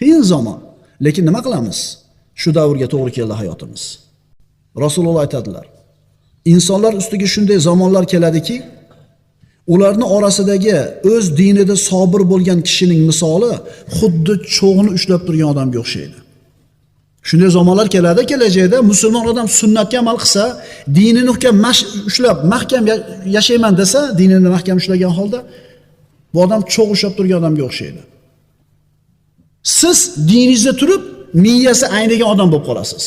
qiyin zamon. Lekin nima qilamiz? Shu davrga to'g'ri keldi hayotimiz. Rasululloh aytadilar: insonlar ustiga shunday zamonlar keladiki, ularning orasidagi o'z dinida sobir bo'lgan kishining misoli xuddi cho'g'ni ushlab turgan odamga o'xshaydi. Shunday zamonlar keladi, kelajakda musulmon odam sunnatga amal qilsa, dinini ushlab mahkam yashayman desa, dinini mahkam ushlagan holda bu odam cho'g' ushlab turgan odamga o'xshaydi. Siz diningizda turib, miyasi aynagan odam bo'lib qolasiz.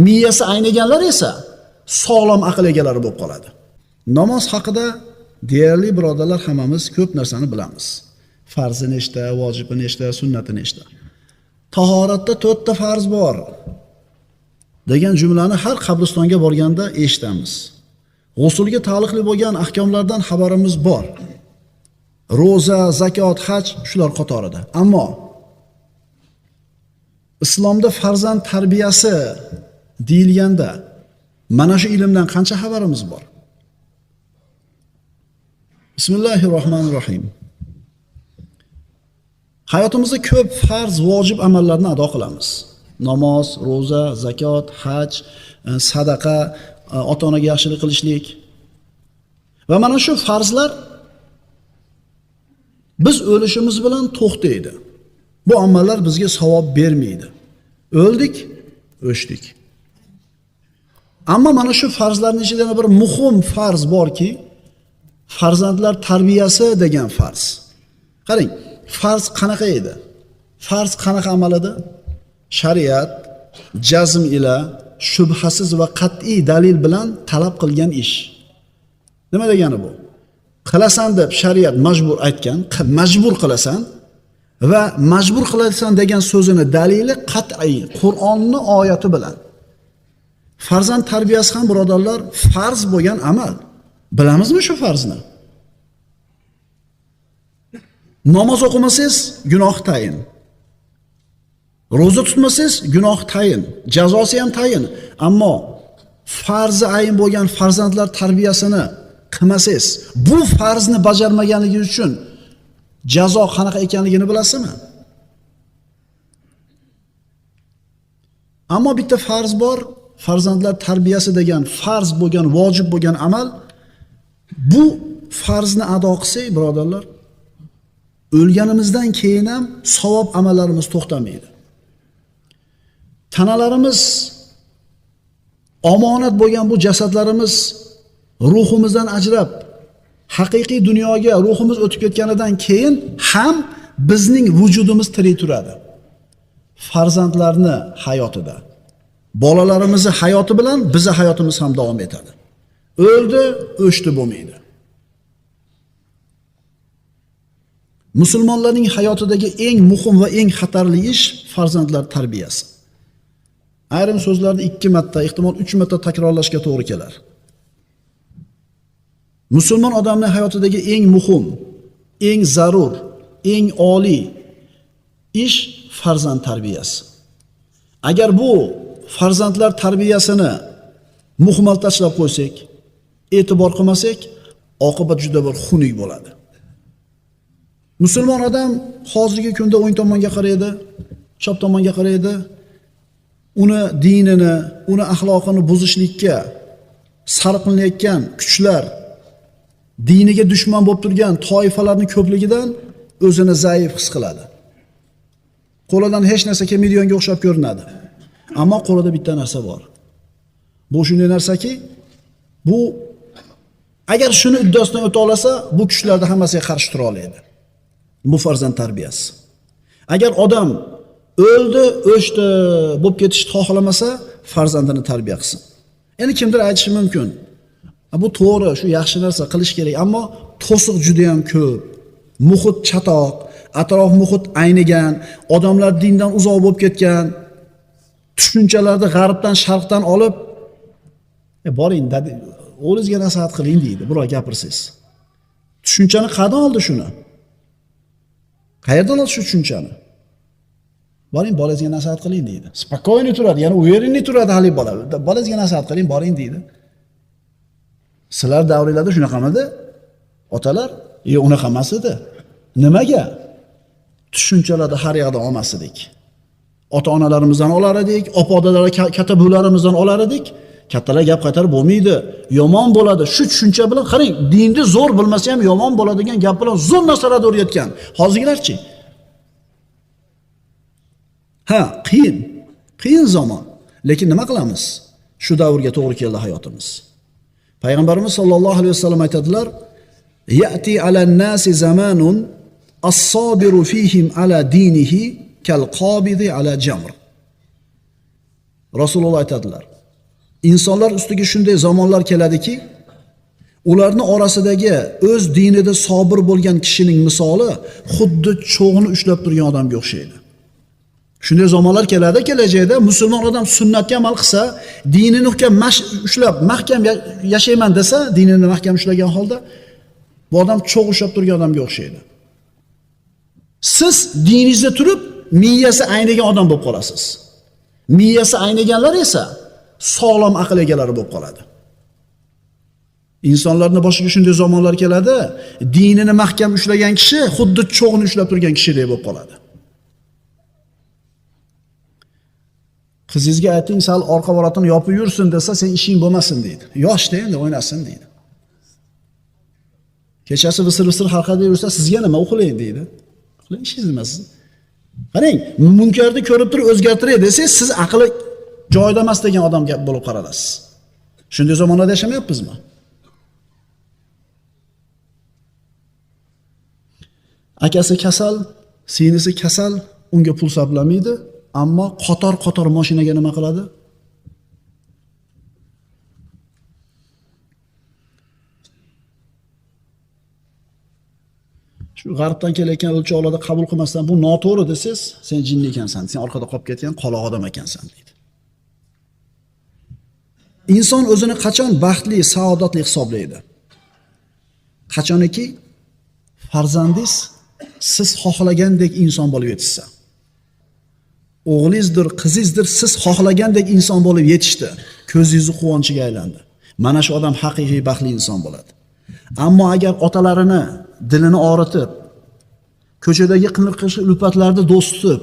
Miyasi aynaganlar esa sog'lom aql egalari bo'lib qoladi. Namoz haqida deyarli birodarlar hammamiz ko'p narsani bilamiz. Farzi nechta, vojibi nechta, sunnati nechta. Tahoratda 4 ta farz bor degan jumlani har qabristonga borganda eshitamiz. G'usulga taalluqli bo'lgan ahkomlardan xabarimiz bor. Roza, zakot, haj shular qatorida. Ammo islomda farzand tarbiyasi deyilganda mana shu ilmdan qancha xabarimiz bor? Bismillahirrohmanirrohim. Hayotimizda ko'p farz, vojib amallarni ado qilamiz. Namoz, roza, zakot, haj, sadaqa, ota-onaga yaxshilik qilishlik. Va mana shu farzlar biz o'lishimiz bilan to'xtaydi. Bu amallar bizga savob bermaydi. O'ldik, o'chdik. Ammo mana shu farzlarning ichida bir muhim farz borki, farzandlar tarbiyasi degan farz. Qarang, farz qanaqa edi? Farz qanaqa amal edi? Shariat jazm ila shubhasiz va qat'iy dalil bilan talab qilgan ish. Nima degani bu? Qilasan deb shariat majbur aytgan, majbur qilasan va majbur qilasan degan so'zini dalili qat'iy Qur'onning oyati bilan. Farzand tarbiyasi ham birodarlar farz bo'lgan amal. Bilamizmi shu farzni? Namoz o'qimasangiz gunoh tayin. Roza tutmasangiz gunoh tayin, jazosi ham tayin. Ammo farzi ayin bo'lgan farzandlar tarbiyasini qilmasangiz, bu farzni bajarmaganingiz uchun jazo qanaqa ekanligini bilasizmi? Ammo bitta farz bor, farzandlar tarbiyasi degan farz bo'lgan, vojib bo'lgan amal. Bu farzni ado qilsak, birodarlar, o'lganimizdan keyin ham savob amallarimiz to'xtamaydi. Tanalarimiz omonat bo'lgan bu jasadlarimiz ruhimizdan ajrab haqiqiy dunyoga ruhimiz o'tib ketganidan keyin ham bizning vujudimiz tirik turadi. Farzandlarni hayotida, bolalarimizni hayoti bilan bizning hayotimiz ham davom etadi. O'ldi, o'chdi bo'lmaydi. Musulmonlarning hayotidagi eng muhim va eng xatarli ish farzandlar tarbiyasi. Ayrim so'zlarni 2 marta, ehtimol 3 marta takrorlashga to'g'ri kelar. Musulmon odamning hayotidagi eng muhim, eng zarur, eng oliy ish farzand tarbiyasi. Agar bu farzandlar tarbiyasini muhmal tashlab qo'ysak, e'tibor qilmasak, oqibat juda bir xunuk bo'ladi. Musulmon odam hozirgi kunda o'ng tomonga qaraydi, chap tomonga qaraydi. Uni dinini, uni axloqini buzishlikka sarf qilinayotgan kuchlar, diniga dushman bo'lib turgan toifalarning ko'pligidan o'zini zaif his qiladi. Qo'lidan hech narsa kelmaydiganga o'xshab ko'rinadi. Ammo qo'lida bitta narsa bor. Bu shunday narsaki, bu agar shuni uddasidan o'ta olsa, bu kuchlarda hammasiga qarshi tura oladi. Bu farzand tarbiyasi. Agar odam o'ldi, o'chdi bo'lib ketishni xohlamasa, farzandini tarbiya qilsin. Endi kimdir aytishi mumkin. Bu to'g'ri, shu yaxshi narsa qilish kerak, ammo to'siq juda ham ko'p. Muhit chatoq, atrof muhit aynigan, odamlar dindan uzoq bo'lib ketgan, tushunchalarni g'arbdan, sharqdan olib, boring, o'zingizga nasihat qiling deydi, biror gapirsangiz. Tushunchani qayerdan oldi shuni? Qayerdan oldi shu tushunchani? Boring, bolangizga nasihat qiling deydi. Spokojniy turadi, ya'ni uverenniy turadi hali bola. Bolangizga nasihat qiling, boring deydi. Sizlar davringlarda shunaqamidi? Otalar, unaqa emas edi. Nimaga? tushunchalarda har yoqda olmas edik. Ota-onalarimizdan olar edik, opa-odalar, katta bo'larimizdan olar edik. Kattalar gap qaytarib bo'lmaydi, yomon bo'ladi. Shu tushuncha bilan qarang, dinni zo'r bilmasa ham yomon bo'ladigan gap bilan zo'r narsalarni o'rgatgan. Hozirgilarchi? Ha, qiyin zamon. Lekin nima qilamiz? Shu davrga to'g'ri keldi hayotimiz. Payg'ambarimiz sollallohu alayhi vasallam aytadilar: "Ya'ti alan-nasi zamanun as-sabiru fihim ala dinihi kal-qabidi ala jamr." Rasululloh aytadilar: insonlar ustiga shunday zamonlar keladiki, ularning orasidagi o'z dinida sobir bo'lgan kishining misoli xuddi cho'g'ni ushlab turgan odamga o'xshaydi. Shunday zamonlar keladi, kelajakda musulmon odam sunnatga amal qilsa, dinini ushlab, mahkam yashayman desa, dinini mahkam ushlagan holda bu odam cho'g' ushlab turgan odamga o'xshaydi. Siz diningizda turib, miyasi aynigan odam bo'lib qolasiz. Miyasi ayniganlar esa sog'lom aql egalari bo'lib qoladi. Insonlarning boshiga shunday zamonlar keladi, dinini mahkam ushlagan kishi xuddi cho'g'ni ushlab turgan kishidek bo'lib qoladi. Qizingizga ayting, sal orqa voratini yopib yursin desa, sen ishing bo'lmasin deydi. Yoshda endi o'ynasin deydi. Kechasi visir harqada yursa, sizga nima uxlang deydi. Uxlang, ishingiz nima siz? Qarang, munkarni ko'rib turib o'zgartiray desangiz, siz aqli joyida emas degan odam gap bo'lib qaralasiz. Shunday zamonlarda yashamayapmizmi? Akasi kasal, singlisi kasal, unga pul sarflamaydi, ammo qator mashinaga nima qiladi? Shu g'arbdan kelayotgan o'lchovlarda qabul qilmasdan bu noto'g'ri desangiz, sen jinni ekansan, sen orqada qolib ketgan qoloq odam ekansan deydi. Inson o'zini qachon baxtli, saodatli hisoblaydi? Qachoniki farzandingiz siz xohlagandek inson bo'lib yetishsa. O'g'lingizdir, qizingizdir, siz xohlagandek inson bo'lib yetishdi. Ko'zingizni quvonchiga aylandi. Mana shu odam haqiqiy baxtli inson bo'ladi. Ammo agar otalarini dilini og'ritib, ko'chadagi qing'ir-qing'ir ulfatlarni do'st tutib,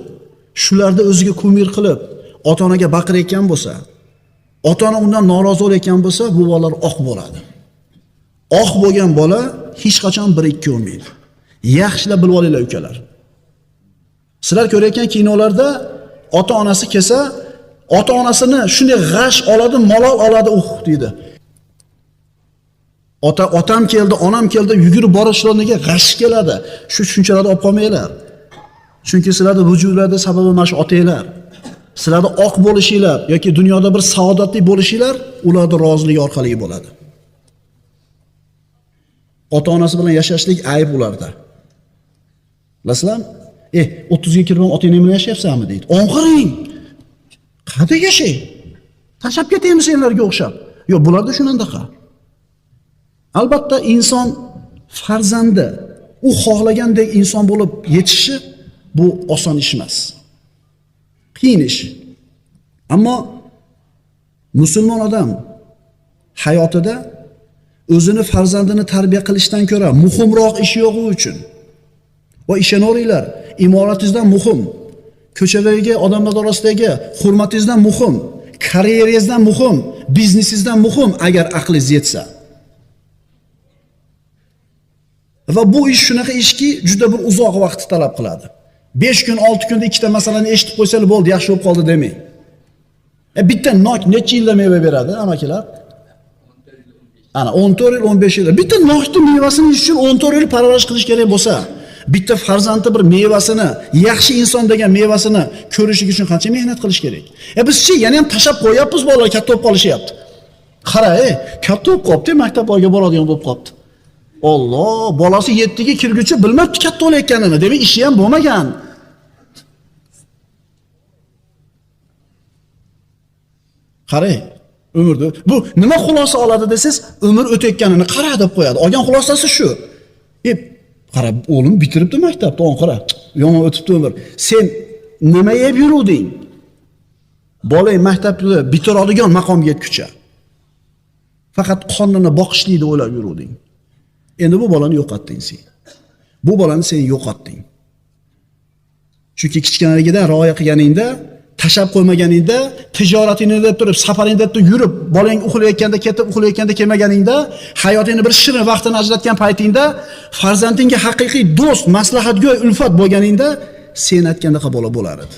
shularni o'ziga kumir qilib, ota-onaga baqirayotgan bo'lsa, ota-ona undan norozi bo'layotgan bo'lsa, bu bolalar oq bo'ladi. Oq bo'lgan bola hech qachon 1-2 bo'lmaydi. Yaxshilab bilib olinglar ukalar. Sizlar ko'rayotgan kinolarda ota-onasi kelsa, ota-onasini shunday g'ash oladi, malol oladi, deydi. Otam keldi, onam keldi, yugurib borishlariga g'ash keladi. Shu tushunchalarni olib qolmanglar. Chunki sizlarning vujudlarda sababi mana shu otanglar. Sizlarning oq bo'lishinglar yoki dunyoda bir saodatli bo'lishinglar ularning roziligi orqali bo'ladi. Ota-onasi bilan yashashlik ayb ularda. Bilasizlar? 30 ga kirgan otang bilan yashayapsanmi deydi. Onqiring. Qanday yashay? Tashab ketaymi senlarga o'xshab? Yo'q, bularda shunandaqa. Albatta inson farzandi u xohlagandek inson bo'lib yetishi bu oson ish emas. Qiyin ish. Ammo musulmon odam hayotida o'zini farzandini tarbiya qilishdan ko'ra muhimroq ish yo'q u uchun. Va ishonaveringlar, imoratingizdan muhim, ko'chadagi odamlar orasidagi hurmatingizdan muhim, karyerangizdan muhim, biznesingizdan muhim agar aqlingiz yetsa. Va bu ish shunaqa ishki, juda bir uzoq vaqt talab qiladi. 5 kun, 6 kunda ikkita masalani eshitib qo'ysangiz bo'ldi, yaxshi bo'lib qoldi demang. Bitta nok necha yilda meva beradi, amakilar? Ana 14 yil, 15 yil. Bitta nokni mevasini uchun 14 yil parvarish qilish kerak bo'lsa, bitta farzandni bir mevasini, yaxshi inson degan mevasini ko'rishlik uchun qancha mehnat qilish kerak? Biz-chi yana ham tashab qo'yapmiz, bolalar katta bo'lib qolishyapti. Qara, katta bo'lib qopti, maktabga boradigan bo'lib qopti. Alloh, bolasi 7 ga kirguncha bilmabdi katta bo'layotganini, demak ishi ham bo'lmagan. Qarang, umrni bu nima xulosa oladi desangiz, umr o'tayotganini qara deb qo'yadi. Olgan xulosasi shu. Qara, o'g'lim bitiribdi maktabni, qara, yomon o'tibdi umr. Sen nima yeb yuruvding? Bolang maktabni bitiradigan maqomga yetguncha. Faqat qonini boqishlikni o'ylab yuruvding. Endi bu bolani yo'qotding sen. Bu bolani sen yo'qotding. Chunki kichkinaligidan rioya qilganingda, tashab qo'ymaganingda, tijoratingni deb turib, safaringda deb yurib, bolang uxlayotganda ketib, uxlayotganda kelmaganingda, hayotingni bir shirin vaqtini ajratgan paytingda, farzandingga haqiqiy do'st, maslahatgo'y, ulfat bo'lganingda, sen aytgandaqa bola bo'lar edi.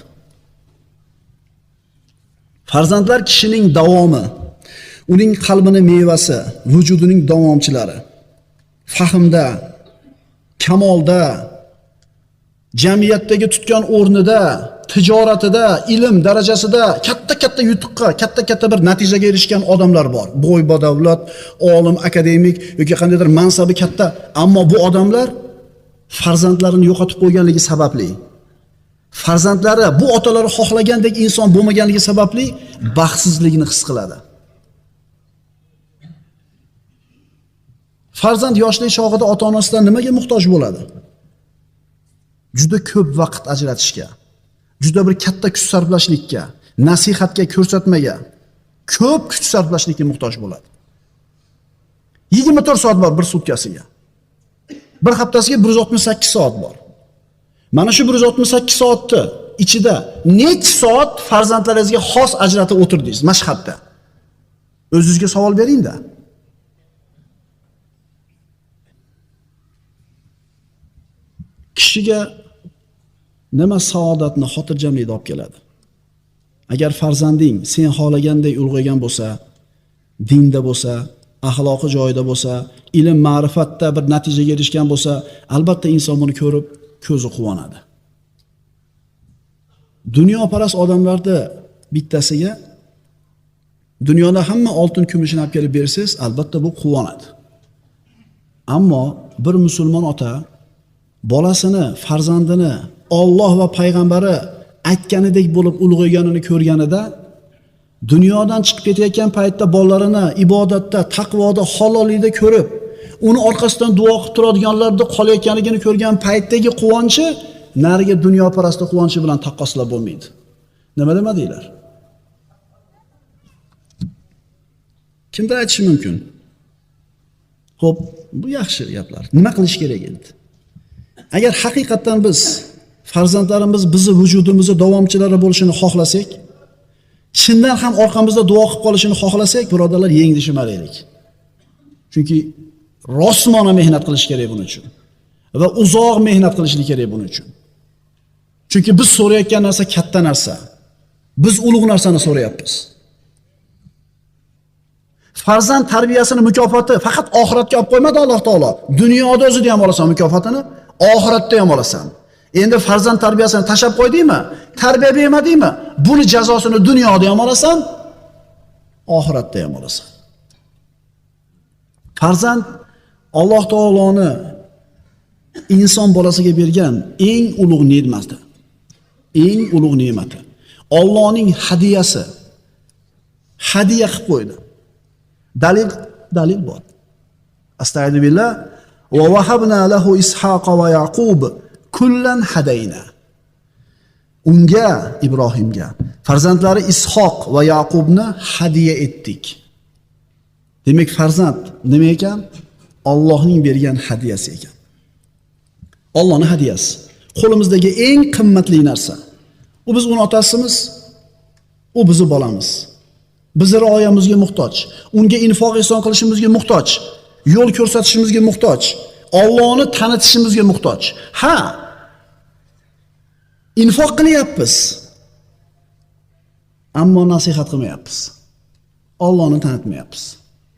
Farzandlar kishining davomi, uning qalbining mevasi, vujudining davomchilari. Fahmda, kamolda, jamiyatdagi tutgan o'rnida, tijoratida, ilm darajasida katta yutuqqa, katta bir natijaga erishgan odamlar bor. Boy badavlat, olim, akademik yoki qandaydir mansabi katta, ammo bu odamlar farzandlarini yo'qotib qo'yganligi sababli, farzandlari bu otalari xohlagandek inson bo'lmaganligi sababli baxtsizlikni his qiladi. Farzand yoshlik chog'ida ota-onasidan nimaga muhtoj bo'ladi? Juda ko'p vaqt ajratishga, juda bir katta kuch sarflashlikka, nasihatga, ko'rsatmaga, ko'p kuch sarflashlikka muhtoj bo'ladi. 24 soat bor bir sutkasiga. Bir haftasiga 168 soat bor. Mana shu 168 soatni ichida necha soat farzandlaringizga xos ajratib o'tirdingiz mashhadda? O'zingizga savol bering-da. Kishiga nima saodatni, xotirjamlikni olib keladi? Agar farzanding sen xohlagandek ulg'aygan bo'lsa, dinda bo'lsa, axloqi joyida bo'lsa, ilm, ma'rifatda bir natijaga erishgan bo'lsa, albatta inson buni ko'rib ko'zi quvonadi. Dunyoparast odamlarda bittasiga dunyoda hamma oltin kumushni olib kelib bersangiz, albatta bu quvonadi. Ammo bir musulmon ota bolasini, farzandini Alloh va payg'ambari aytganidek bo'lib ulg'ayganini ko'rganida, dunyodan chiqib ketayotgan paytda bolalarini ibodatda, taqvoda, halollikda ko'rib, uni orqasidan duo qilib turadiganlarda qolayotganligini ko'rgan paytdagi quvonchi nariga dunyoparastli quvonchi bilan taqqoslab bo'lmaydi. Nima demadinglar? Kimdir aytishi mumkin. Xo'p, bu yaxshi gaplar. Nima qilish kerak endi? Agar haqiqatan biz farzandlarimiz bizni vujudimizda davomchilari bo'lishini xohlasak, chindan ham orqamizda duo qilib qolishini xohlasak, birodarlar, yengdishmalaylik. Chunki rosmona mehnat qilish kerak buning uchun va uzoq mehnat qilishlik kerak buning uchun. Chunki biz so'rayotgan narsa katta narsa. Biz ulug' narsani so'rayapmiz. Farzand tarbiyasini mukofoti faqat oxiratga olib qo'ymadi Alloh taolo. Dunyoda o'zida ham olasan mukofotini, oxiratda ham olasan. Endi farzand tarbiyasini tashab qo'ydingmi? Tarbiya bermadingmi? Buni jazosini dunyoda ham olasan, oxiratda ham olasan. Farzand Alloh taoloni inson bolasiga bergan eng ulug' ne'mati. Eng ulug' ne'mati. Allohning hadiyasi. Hadiya qilib qo'ydi. Dalil bor. Astagfiru billah va wahabna lahu ishaqa va yaqub kullan hadayna. Unga, Ibrohimga farzandlari Ishoq va Yaqubni hadiya etdik. Demak, farzand nima ekan? Allohning bergan hadiyasi ekan. Allohning hadiyasi. Qo'limizdagi eng qimmatli narsa. U biz uni otasimiz, u bizni bolamiz. Bizni rioyamizga muhtoj. Unga infoq ihson qilishimizga muhtoj. Yo'l ko'rsatishimizga muhtoj. Allohni tanitishimizga muhtoj. Ha, infoq qilyapmiz. Ammo nasihat qilmayapmiz. Allohni tanitmayapmiz.